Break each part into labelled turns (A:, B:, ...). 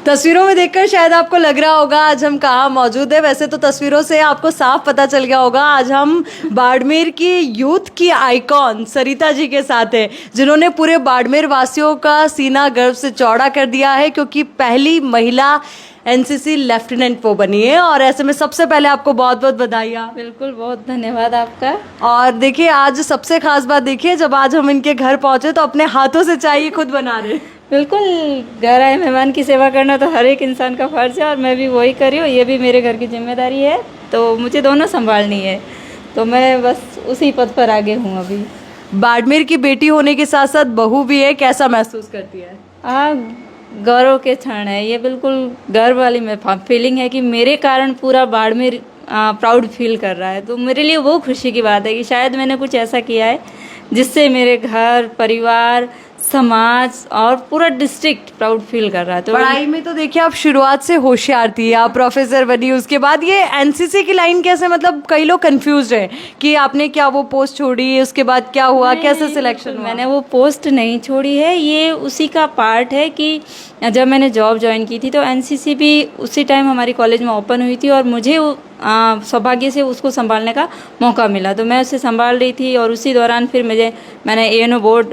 A: तस्वीरों में देखकर शायद आपको लग रहा होगा आज हम कहाँ मौजूद है। वैसे तो तस्वीरों से आपको साफ पता चल गया होगा आज हम बाड़मेर की यूथ की आइकॉन सरिता जी के साथ हैं, जिन्होंने पूरे बाड़मेर वासियों का सीना गर्व से चौड़ा कर दिया है, क्योंकि पहली महिला एनसीसी लेफ्टिनेंट वो बनी है। और ऐसे में सबसे पहले आपको बहुत बहुत बधाइयाँ।
B: बिल्कुल, बहुत धन्यवाद आपका।
A: और देखिए आज सबसे खास बात देखिए, जब आज हम इनके घर पहुंचे तो अपने हाथों से चाय खुद बना रहे।
B: बिल्कुल, घर आए मेहमान की सेवा करना तो हर एक इंसान का फर्ज है और मैं भी वही कर रही हूँ। ये भी मेरे घर की जिम्मेदारी है, तो मुझे दोनों संभालनी है, तो मैं बस उसी पद पर आगे हूँ अभी।
A: बाड़मेर की बेटी होने के साथ साथ बहू भी है, कैसा महसूस करती है?
B: गौरव के क्षण है ये, बिल्कुल गर्व वाली मैं फीलिंग है कि मेरे कारण पूरा बाड़मेर प्राउड फील कर रहा है। तो मेरे लिए वो खुशी की बात है कि शायद मैंने कुछ ऐसा किया है जिससे मेरे घर परिवार समाज और पूरा डिस्ट्रिक्ट प्राउड फील कर रहा है। तो
A: पढ़ाई में तो देखिए आप शुरुआत से होशियार थी, आप प्रोफेसर बनी, उसके बाद ये एनसीसी की लाइन कैसे, मतलब कई लोग कंफ्यूज हैं कि आपने क्या वो पोस्ट छोड़ी, उसके बाद क्या हुआ, कैसे सिलेक्शन हुआ?
B: मैंने वो पोस्ट नहीं छोड़ी है, ये उसी का पार्ट है कि जब मैंने जॉब ज्वाइन की थी तो एनसीसी भी उसी टाइम हमारी कॉलेज में ओपन हुई थी और मुझे सौभाग्य से उसको संभालने का मौका मिला, तो मैं उसे संभाल रही थी। और उसी दौरान फिर मैंने एएनओ बोर्ड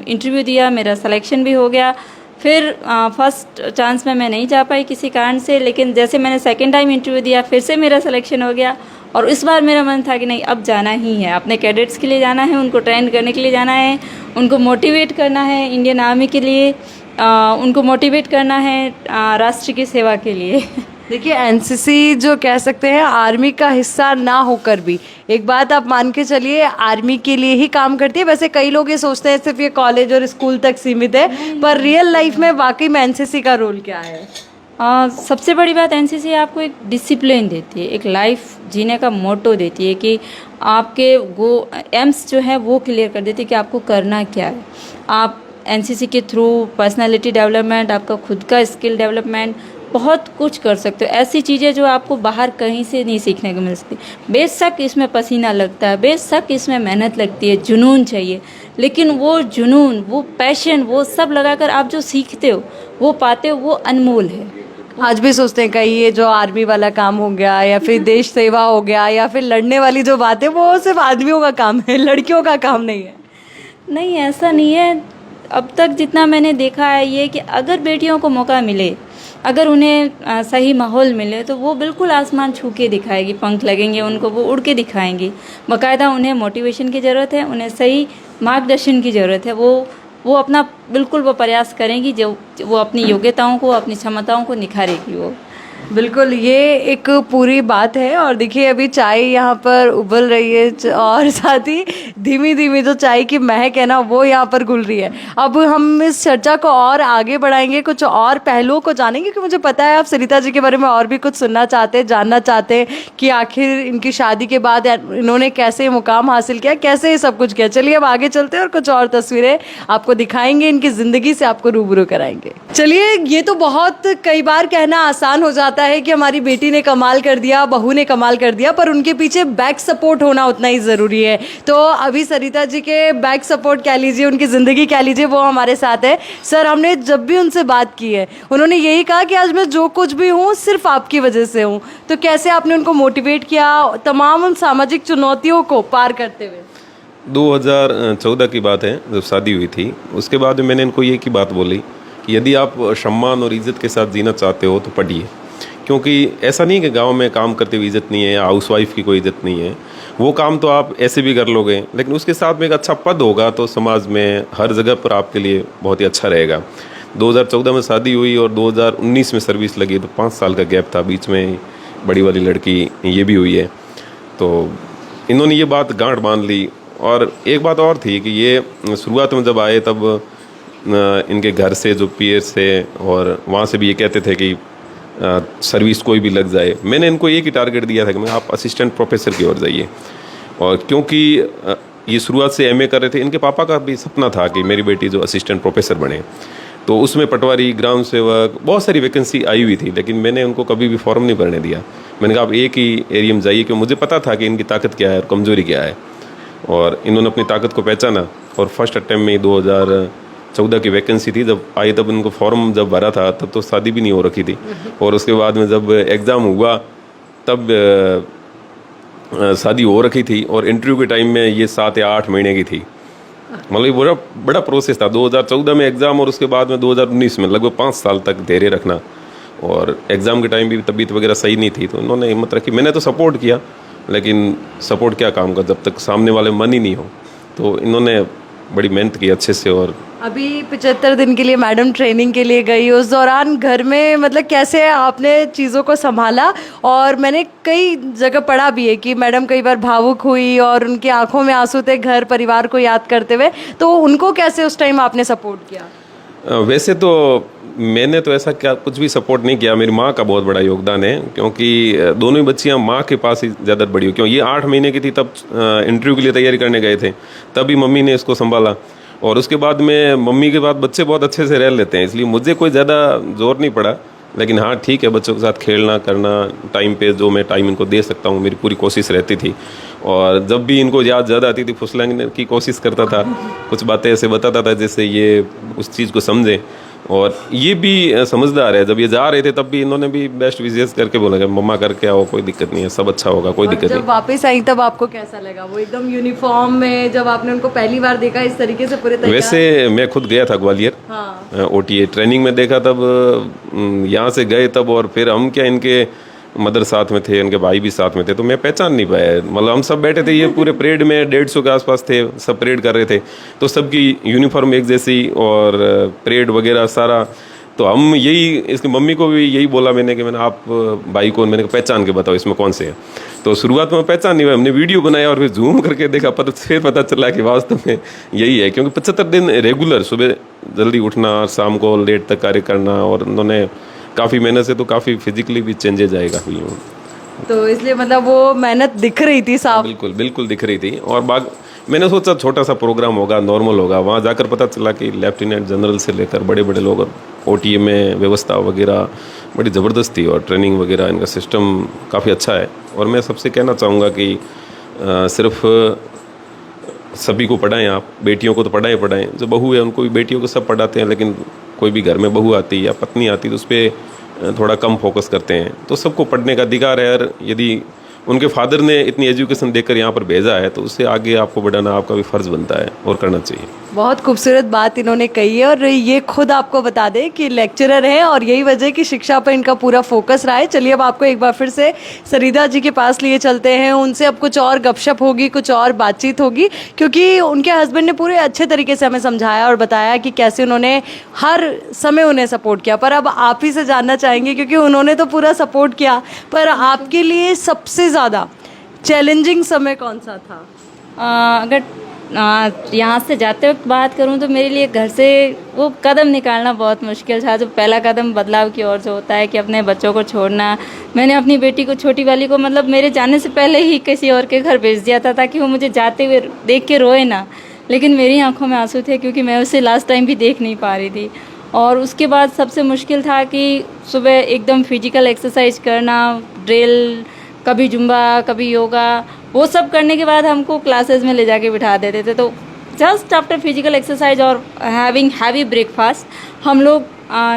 B: इंटरव्यू दिया, मेरा सिलेक्शन भी हो गया। फिर फर्स्ट चांस में मैं नहीं जा पाई किसी कारण से, लेकिन जैसे मैंने सेकंड टाइम इंटरव्यू दिया फिर से मेरा सिलेक्शन हो गया। और इस बार मेरा मन था कि नहीं, अब जाना ही है, अपने कैडेट्स के लिए जाना है, उनको ट्रेन करने के लिए जाना है, उनको मोटिवेट करना है इंडियन आर्मी के लिए, उनको मोटिवेट करना है राष्ट्र की सेवा के लिए।
A: देखिए एनसीसी जो कह सकते हैं आर्मी का हिस्सा ना होकर भी एक बात आप मान के चलिए आर्मी के लिए ही काम करती है। वैसे कई लोग ये सोचते हैं सिर्फ ये कॉलेज और स्कूल तक सीमित है, पर रियल लाइफ में वाकई में एनसीसी का रोल क्या है?
B: सबसे बड़ी बात, एनसीसी आपको एक डिसिप्लिन देती है, एक लाइफ जीने का मोटो देती है कि आपके वो एम्स जो है वो क्लियर कर देती है कि आपको करना क्या है। आप एनसीसी के थ्रू पर्सनालिटी डेवलपमेंट, आपका खुद का स्किल डेवलपमेंट, बहुत कुछ कर सकते हो। ऐसी चीज़ें जो आपको बाहर कहीं से नहीं सीखने को मिल सकती। बेशक इसमें पसीना लगता है, बेशक इसमें मेहनत लगती है, जुनून चाहिए, लेकिन वो जुनून, वो पैशन, वो सब लगाकर आप जो सीखते हो, वो पाते हो, वो अनमोल है।
A: आज भी सोचते हैं कहीं ये जो आर्मी वाला काम हो गया या फिर देश सेवा हो गया या फिर लड़ने वाली जो बात है वो सिर्फ आदमियों का काम है, लड़कियों का काम नहीं है।
B: नहीं, ऐसा नहीं है। अब तक जितना मैंने देखा है ये कि अगर बेटियों को मौका मिले, अगर उन्हें सही माहौल मिले, तो वो बिल्कुल आसमान छू के दिखाएगी, पंख लगेंगे उनको, वो उड़ के दिखाएंगी। बाकायदा उन्हें मोटिवेशन की ज़रूरत है, उन्हें सही मार्गदर्शन की ज़रूरत है। वो अपना बिल्कुल वो प्रयास करेंगी, जो वो अपनी योग्यताओं को, अपनी क्षमताओं को निखारेगी। वो
A: बिल्कुल, ये एक पूरी बात है। और देखिए अभी चाय यहाँ पर उबल रही है और साथ ही धीमी धीमी जो चाय की महक है ना वो यहाँ पर घुल रही है। अब हम इस चर्चा को और आगे बढ़ाएंगे, कुछ और पहलुओं को जानेंगे, क्योंकि मुझे पता है आप सरिता जी के बारे में और भी कुछ सुनना चाहते हैं, जानना चाहते हैं कि आखिर इनकी शादी के बाद इन्होंने कैसे मुकाम हासिल किया, कैसे ये सब कुछ किया। चलिए अब आगे चलते हैं और कुछ और तस्वीरें आपको दिखाएंगे, इनकी ज़िंदगी से आपको रूबरू कराएंगे। चलिए, ये तो बहुत कई बार कहना आसान हो जाता है कि हमारी बेटी ने कमाल कर दिया, बहू ने कमाल कर दिया, पर उनके पीछे बैक सपोर्ट होना उतना ही ज़रूरी है। तो अभी सरिता जी के बैक सपोर्ट कह लीजिए, उनकी ज़िंदगी कह लीजिए, वो हमारे साथ है। सर, हमने जब भी उनसे बात की है उन्होंने यही कहा कि आज मैं जो कुछ भी हूँ सिर्फ आपकी वजह से हूँ। तो कैसे आपने उनको मोटिवेट किया तमाम उन सामाजिक चुनौतियों को पार करते हुए?
C: 2014 की बात है, जब शादी हुई थी, उसके बाद मैंने इनको ये की बात बोली कि यदि आप सम्मान और इज़्ज़त के साथ जीना चाहते हो तो पढ़िए। क्योंकि ऐसा नहीं कि गांव में काम करते हुए इज़्ज़त नहीं है या हाउसवाइफ की कोई इज़्ज़त नहीं है। वो काम तो आप ऐसे भी कर लोगे, लेकिन उसके साथ में एक अच्छा पद होगा तो समाज में हर जगह पर आपके लिए बहुत ही अच्छा रहेगा। 2014 में शादी हुई और 2019 में सर्विस लगी, तो 5 साल का गैप था, बीच में बड़ी वाली लड़की ये भी हुई है। तो इन्होंने ये बात गांठ बांध ली। और एक बात और थी कि ये शुरुआत में जब आए तब इनके घर से जो पीएस थे और वहाँ से भी ये कहते थे कि सर्विस कोई भी लग जाए। मैंने इनको एक ही टारगेट दिया था कि मैं आप असिस्टेंट प्रोफेसर की ओर जाइए। और क्योंकि ये शुरुआत से एमए कर रहे थे, इनके पापा का भी सपना था कि मेरी बेटी जो असिस्टेंट प्रोफेसर बने, तो उसमें पटवारी, ग्राम सेवक, बहुत सारी वैकेंसी आई हुई थी, लेकिन मैंने उनको कभी भी फॉर्म नहीं भरने दिया। मैंने कहा आप एक ही एरिया में जाइए, क्योंकि मुझे पता था कि इनकी ताकत क्या है और कमज़ोरी क्या है। और इन्होंने अपनी ताकत को पहचाना और फर्स्ट अटैम्प्ट में 2000 14 की वैकेंसी थी। जब आई तब इनको फॉर्म जब भरा था तब तो शादी भी नहीं हो रखी थी, और उसके बाद में जब एग्ज़ाम हुआ तब शादी हो रखी थी, और इंटरव्यू के टाइम में ये 7 या 8 महीने की थी। मतलब ये बड़ा बड़ा प्रोसेस था। 2014 में एग्ज़ाम और उसके बाद में 2019 में लगभग 5 साल तक धैर्य रखना, और एग्ज़ाम के टाइम भी तबीयत वगैरह सही नहीं थी, तो इन्होंने हिम्मत रखी। मैंने तो सपोर्ट किया, लेकिन सपोर्ट क्या काम का जब तक सामने वाले मन ही नहीं हो। तो इन्होंने बड़ी मेहनत की अच्छे से। और
A: अभी 75 दिन के लिए मैडम ट्रेनिंग के लिए गई, उस दौरान घर में मतलब कैसे आपने चीज़ों को संभाला? और मैंने कई जगह पढ़ा भी है कि मैडम कई बार भावुक हुई और उनकी आंखों में आंसू थे घर परिवार को याद करते हुए, तो उनको कैसे उस टाइम आपने सपोर्ट किया?
C: वैसे तो मैंने तो ऐसा क्या कुछ भी सपोर्ट नहीं किया। मेरी माँ का बहुत बड़ा योगदान है, क्योंकि दोनों ही बच्चियाँ माँ के पास ही ज़्यादा बड़ी हुई। क्यों ये 8 महीने की थी तब इंटरव्यू के लिए तैयारी करने गए थे, तभी मम्मी ने इसको संभाला। और उसके बाद में मम्मी के बाद बच्चे बहुत अच्छे से रह लेते हैं, इसलिए मुझे कोई ज़्यादा जोर नहीं पड़ा। लेकिन हाँ ठीक है, बच्चों के साथ खेलना करना, टाइम पे जो मैं टाइम इनको दे सकता हूँ मेरी पूरी कोशिश रहती थी। और जब भी इनको याद ज़्यादा आती थी फुसलाने की कोशिश करता था, कुछ बातें ऐसे बताता था जिससे ये उस चीज़ को समझे। और ये भी समझदार है। जब ये जा रहे थे तब भी इन्होंने भी बेस्ट विशेष करके बोला कि मम्मा करके आओ, कोई दिक्कत नहीं है, सब अच्छा होगा, कोई दिक्कत
A: जब
C: नहीं।
A: वापस आई तब आपको कैसा लगा? वो एकदम यूनिफॉर्म में जब आपने उनको पहली बार देखा इस तरीके से पूरे तैयार?
C: वैसे मैं खुद गया था ग्वालियर,
A: हाँ।
C: OTA ट्रेनिंग में देखा तब, यहाँ से गए तब, और फिर हम क्या इनके मदर साथ में थे, इनके भाई भी साथ में थे, तो मैं पहचान नहीं पाया। मतलब हम सब बैठे थे, ये पूरे परेड में 150 के आसपास थे, सब परेड कर रहे थे, तो सबकी यूनिफॉर्म एक जैसी और परेड वगैरह सारा। तो हम यही, इसकी मम्मी को भी यही बोला मैंने कि मैंने आप भाई को मैंने पहचान के बताओ इसमें कौन से है। तो शुरुआत में पहचान नहीं हुआ, हमने वीडियो बनाया और फिर जूम करके देखा, पर फिर पता चला कि वास्तव में यही है। क्योंकि 75 दिन रेगुलर सुबह जल्दी उठना, शाम को लेट तक कार्य करना, और उन्होंने काफ़ी मेहनत से तो काफ़ी फिजिकली भी चेंजेज आएगा हुई हूँ।
A: तो इसलिए मतलब वो मेहनत दिख रही थी साफ।
C: बिल्कुल बिल्कुल दिख रही थी। और मैंने सोचा छोटा सा प्रोग्राम होगा, नॉर्मल होगा। वहाँ जाकर पता चला कि लेफ्टिनेंट जनरल से लेकर बड़े बड़े लोग, OTA में व्यवस्था वगैरह बड़ी ज़बरदस्त थी, और ट्रेनिंग वगैरह इनका सिस्टम काफ़ी अच्छा है। और मैं सबसे कहना चाहूँगा कि सिर्फ सभी को पढ़ाएं, आप बेटियों को तो पढ़ाएं, जो बहू है उनको भी, बेटियों को सब पढ़ाते हैं, लेकिन कोई भी घर में बहू आती या पत्नी आती तो उस पर थोड़ा कम फोकस करते हैं। तो सबको पढ़ने का अधिकार है, और यदि उनके फादर ने इतनी एजुकेशन देकर यहाँ पर भेजा है तो उससे आगे आपको बढ़ाना आपका भी फ़र्ज़ बनता है और करना चाहिए।
A: बहुत खूबसूरत बात इन्होंने कही है, और ये खुद आपको बता दें कि लेक्चरर हैं और यही वजह कि शिक्षा पर इनका पूरा फोकस रहा है। चलिए अब आपको एक बार फिर से सरिता जी के पास लिए चलते हैं, उनसे अब कुछ और गपशप होगी, कुछ और बातचीत होगी, क्योंकि उनके हस्बैंड ने पूरे अच्छे तरीके से हमें समझाया और बताया कि कैसे उन्होंने हर समय उन्हें सपोर्ट किया। पर अब आप ही से जानना चाहेंगे, क्योंकि उन्होंने तो पूरा सपोर्ट किया, पर आपके लिए सबसे ज़्यादा चैलेंजिंग समय कौन सा था?
B: अगर यहाँ से जाते वक्त बात करूँ तो मेरे लिए घर से वो कदम निकालना बहुत मुश्किल था। जो पहला कदम बदलाव की ओर जो होता है कि अपने बच्चों को छोड़ना। मैंने अपनी बेटी को, छोटी वाली को, मतलब मेरे जाने से पहले ही किसी और के घर भेज दिया था ताकि वो मुझे जाते हुए देख के रोए ना। लेकिन मेरी आंखों में आंसू थे क्योंकि मैं उसे लास्ट टाइम भी देख नहीं पा रही थी। और उसके बाद सबसे मुश्किल था कि सुबह एकदम फिजिकल एक्सरसाइज करना, ड्रिल, कभी जुम्बा, कभी योगा, वो सब करने के बाद हमको क्लासेस में ले जाके बिठा देते थे। तो जस्ट आफ्टर फिजिकल एक्सरसाइज और हैविंग हैवी ब्रेकफास्ट हम लोग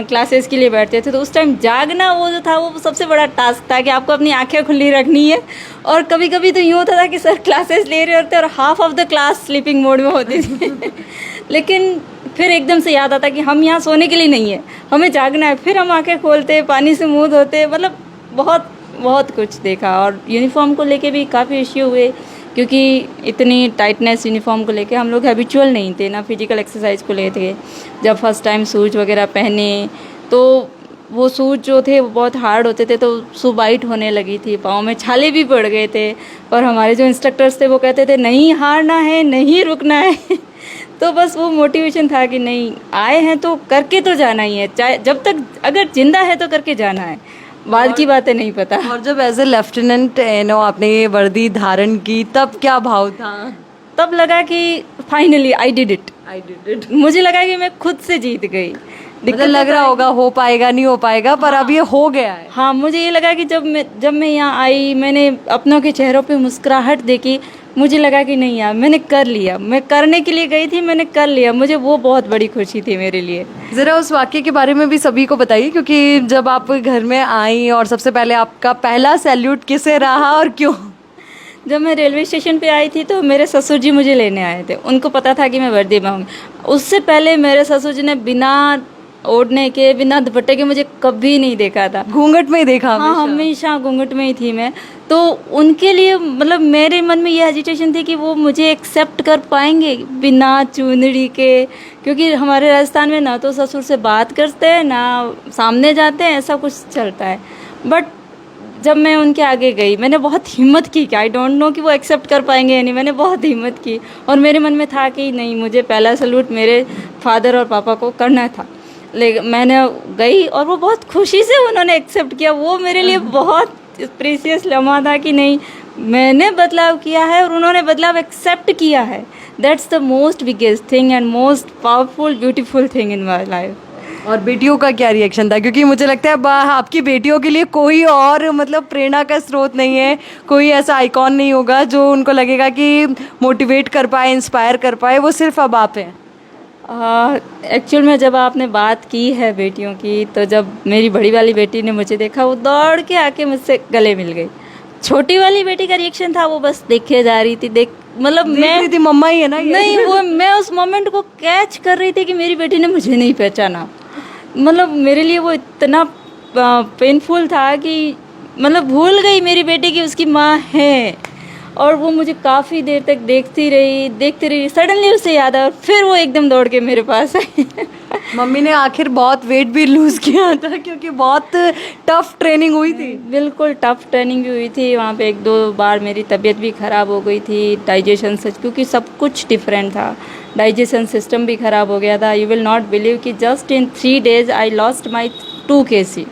B: क्लासेस के लिए बैठते थे। तो उस टाइम जागना वो जो था वो सबसे बड़ा टास्क था कि आपको अपनी आंखें खुली रखनी है। और कभी कभी तो यूँ होता था कि सर क्लासेस ले रहे होते और half of the class sleeping mode में होती थी लेकिन फिर एकदम से याद आता कि हम यहाँ सोने के लिए नहीं है, हमें जागना है। फिर हम आंखें खोलते, पानी से मुँह धोते, मतलब बहुत कुछ देखा। और यूनिफॉर्म को लेके भी काफ़ी इश्यू हुए क्योंकि इतनी टाइटनेस यूनिफॉर्म को लेके हम लोग हैबिचुअल नहीं थे ना, फिजिकल एक्सरसाइज को लेते थे। जब फर्स्ट टाइम शूज वगैरह पहने तो वो शूज जो थे वो बहुत हार्ड होते थे, तो शू बाइट होने लगी थी, पाँव में छाले भी पड़ गए थे। और हमारे जो इंस्ट्रक्टर्स थे वो कहते थे नहीं हारना है, नहीं रुकना है तो बस वो मोटिवेशन था कि नहीं, आए हैं तो करके तो जाना ही है, चाहे जब तक अगर जिंदा है तो करके जाना है, बाद की बातें नहीं पता।
A: और जब एज ए लेफ्टिनेंट आपने ये वर्दी धारण की तब क्या भाव था?
B: तब लगा कि finally I did it.
A: I did it.
B: मुझे लगा कि मैं खुद से जीत गई।
A: मतलब लग रहा होगा हो पाएगा नहीं हो पाएगा, पर अब ये हो गया है।
B: हाँ, मुझे ये लगा कि जब मैं यहाँ आई, मैंने अपनों के चेहरों पे मुस्कुराहट देखी, मुझे लगा कि नहीं यार मैंने कर लिया, मैं करने के लिए गई थी, मैंने कर लिया, मुझे वो बहुत बड़ी खुशी थी मेरे लिए।
A: ज़रा उस वाक़ये के बारे में भी सभी को बताइए, क्योंकि जब आप घर में आई और सबसे पहले आपका पहला सैल्यूट किसे रहा और क्यों?
B: जब मैं रेलवे स्टेशन पे आई थी तो मेरे ससुर जी मुझे लेने आए थे, उनको पता था कि मैं वर्दी में आऊँगी। उससे पहले मेरे ससुर जी ने बिना ओढ़ने के, बिना दुपट्टे के मुझे कभी नहीं देखा था।
A: घूंघट में ही देखा
B: हाँ, हमेशा घूंघट में ही थी मैं। तो उनके लिए मतलब मेरे मन में ये हेजिटेशन थी कि वो मुझे एक्सेप्ट कर पाएंगे बिना चुनरी के, क्योंकि हमारे राजस्थान में ना तो ससुर से बात करते हैं ना सामने जाते हैं, ऐसा कुछ चलता है। बट जब मैं उनके आगे गई, मैंने बहुत हिम्मत की कि आई डोंट नो कि वो एक्सेप्ट कर पाएंगे या नहीं, मैंने बहुत हिम्मत की और मेरे मन में था कि नहीं, मुझे पहला सैल्यूट मेरे फादर और पापा को करना था। लेकिन मैंने गई और वो बहुत खुशी से उन्होंने एक्सेप्ट किया। वो मेरे लिए बहुत प्रीसियस लम्हा था कि नहीं, मैंने बदलाव किया है और उन्होंने बदलाव एक्सेप्ट किया है। That's the most biggest thing and most powerful beautiful thing in my life.
A: और बेटियों का क्या रिएक्शन था? क्योंकि मुझे लगता है आपकी बेटियों के लिए कोई और मतलब प्रेरणा का स्रोत नहीं है, कोई ऐसा आइकॉन नहीं होगा जो उनको लगेगा कि मोटिवेट कर पाए, इंस्पायर कर पाए, वो सिर्फ अब आप हैं।
B: एक्चुअल में जब आपने बात की है बेटियों की, तो जब मेरी बड़ी वाली बेटी ने मुझे देखा, वो दौड़ के आके मुझसे गले मिल गई। छोटी वाली बेटी का रिएक्शन था, वो बस देखे जा रही थी, मतलब मैं
A: थी मम्मा ही है ना ये।
B: नहीं, वो मैं उस मोमेंट को कैच कर रही थी कि मेरी बेटी ने मुझे नहीं पहचाना। मतलब मेरे लिए वो इतना पेनफुल था कि मतलब भूल गई मेरी बेटी की उसकी माँ है, और वो मुझे काफ़ी देर तक देखती रही। सडनली उसे याद आया और फिर वो एकदम दौड़ के मेरे पास आई।
A: मम्मी ने आखिर बहुत वेट भी लूज़ किया था, क्योंकि बहुत टफ ट्रेनिंग हुई थी।
B: बिल्कुल टफ ट्रेनिंग भी हुई थी वहाँ पे। 1-2 बार मेरी तबीयत भी ख़राब हो गई थी, डाइजेशन से, क्योंकि सब कुछ डिफरेंट था। डाइजेशन सिस्टम भी ख़राब हो गया था। यू विल नॉट बिलीव कि just in 3 days I lost my 2 kg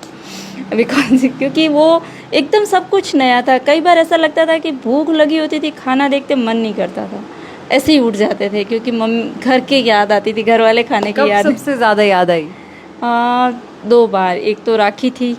B: because क्योंकि वो एकदम सब कुछ नया था। कई बार ऐसा लगता था कि भूख लगी होती थी, खाना देखते मन नहीं करता था, ऐसे ही उठ जाते थे, क्योंकि मम्मी घर की याद आती थी, घर वाले खाने की याद।
A: सबसे ज़्यादा याद आई?
B: 2 बार। एक तो राखी थी,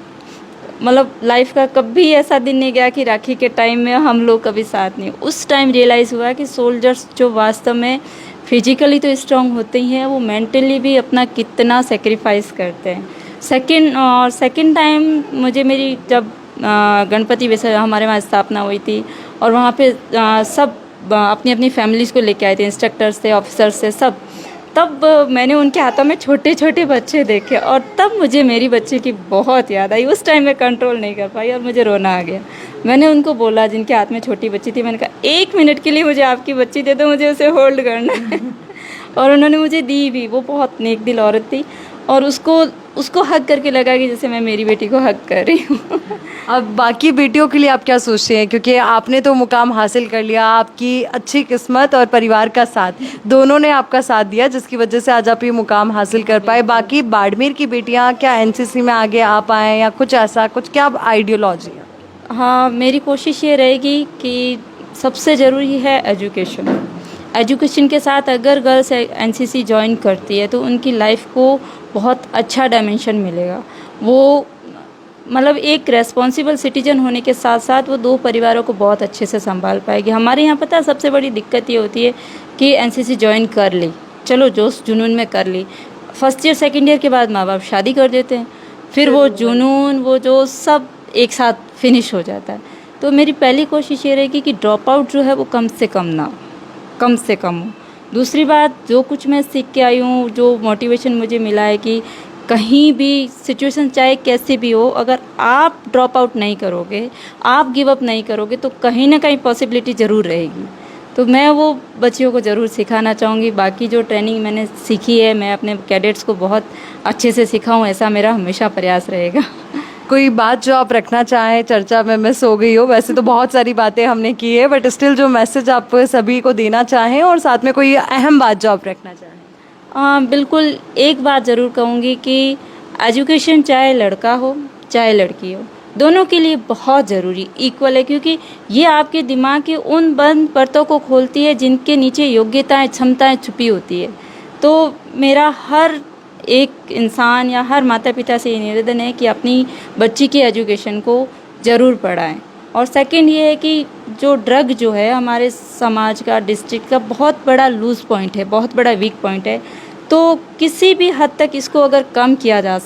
B: मतलब लाइफ का कभी ऐसा दिन नहीं गया कि राखी के टाइम में हम लोग कभी साथ नहीं। उस टाइम रियलाइज़ हुआ कि सोल्जर्स जो वास्तव में फिजिकली तो स्ट्रांग होते ही हैं, वो मेंटली भी अपना कितना सेक्रीफाइस करते हैं। सेकंड टाइम मुझे मेरी जब गणपति वैसे हमारे वहाँ स्थापना हुई थी, और वहाँ पे सब अपनी अपनी फैमिलीज़ को लेके आए थे, इंस्ट्रक्टर्स थे, ऑफिसर्स थे, सब। तब मैंने उनके हाथों में छोटे छोटे बच्चे देखे, और तब मुझे मेरी बच्ची की बहुत याद आई। उस टाइम मैं कंट्रोल नहीं कर पाई और मुझे रोना आ गया। मैंने उनको बोला, जिनके हाथ में छोटी बच्ची थी, मैंने कहा 1 मिनट के लिए मुझे आपकी बच्ची दे दो, मुझे उसे होल्ड करना है। और उन्होंने मुझे दी भी। वो बहुत नेक दिल औरत थी, और उसको हग करके लगा कि जैसे मैं मेरी बेटी को हग कर रही हूँ।
A: अब बाकी बेटियों के लिए आप क्या सोचते हैं? क्योंकि आपने तो मुकाम हासिल कर लिया, आपकी अच्छी किस्मत और परिवार का साथ, दोनों ने आपका साथ दिया, जिसकी वजह से आज आप ये मुकाम हासिल कर पाए। बाकी बाड़मेर की बेटियां क्या एनसीसी में आगे आ पाएँ, या कुछ ऐसा कुछ क्या आइडियोलॉजी है?
B: हाँ, मेरी कोशिश ये रहेगी कि सबसे ज़रूरी है एजुकेशन। एजुकेशन के साथ अगर गर्ल्स एनसीसी ज्वाइन करती है तो उनकी लाइफ को बहुत अच्छा डायमेंशन मिलेगा। वो मतलब एक रेस्पॉन्सिबल सिटीजन होने के साथ साथ वो 2 परिवारों को बहुत अच्छे से संभाल पाएगी। हमारे यहाँ पता है सबसे बड़ी दिक्कत ये होती है कि एनसीसी ज्वाइन कर ली, चलो जोश जुनून में कर ली, फर्स्ट ईयर सेकंड ईयर के बाद माँ बाप शादी कर देते हैं, फिर वो जुनून वो जो सब एक साथ फिनिश हो जाता है। तो मेरी पहली कोशिश ये रहेगी कि ड्रॉप आउट जो है वो कम से कम हो। दूसरी बात, जो कुछ मैं सीख के आई हूँ, जो मोटिवेशन मुझे मिला है कि कहीं भी सिचुएशन चाहे कैसी भी हो, अगर आप ड्रॉप आउट नहीं करोगे, आप गिव अप नहीं करोगे, तो कहीं ना कहीं पॉसिबिलिटी ज़रूर रहेगी। तो मैं वो बच्चियों को ज़रूर सिखाना चाहूँगी। बाकी जो ट्रेनिंग मैंने सीखी है, मैं अपने कैडेट्स को बहुत अच्छे से सिखाऊँ, ऐसा मेरा हमेशा प्रयास रहेगा।
A: कोई बात जो आप रखना चाहें, चर्चा में मिस हो गई हो? वैसे तो बहुत सारी बातें हमने की है, बट स्टिल जो मैसेज आप सभी को देना चाहें, और साथ में कोई अहम बात जो आप रखना चाहें।
B: बिल्कुल, एक बात ज़रूर कहूँगी कि एजुकेशन चाहे लड़का हो चाहे लड़की हो, दोनों के लिए बहुत ज़रूरी, इक्वल है, क्योंकि ये आपके दिमाग की उन बंद परतों को खोलती है जिनके नीचे योग्यताएं, क्षमताएं छुपी होती है। तो मेरा हर एक इंसान या हर माता पिता से ये निवेदन है कि अपनी बच्ची की एजुकेशन को ज़रूर पढ़ाएं। और सेकंड ये है कि जो ड्रग जो है हमारे समाज का, डिस्ट्रिक्ट का बहुत बड़ा लूज़ पॉइंट है, बहुत बड़ा वीक पॉइंट है। तो किसी भी हद तक इसको अगर कम किया जा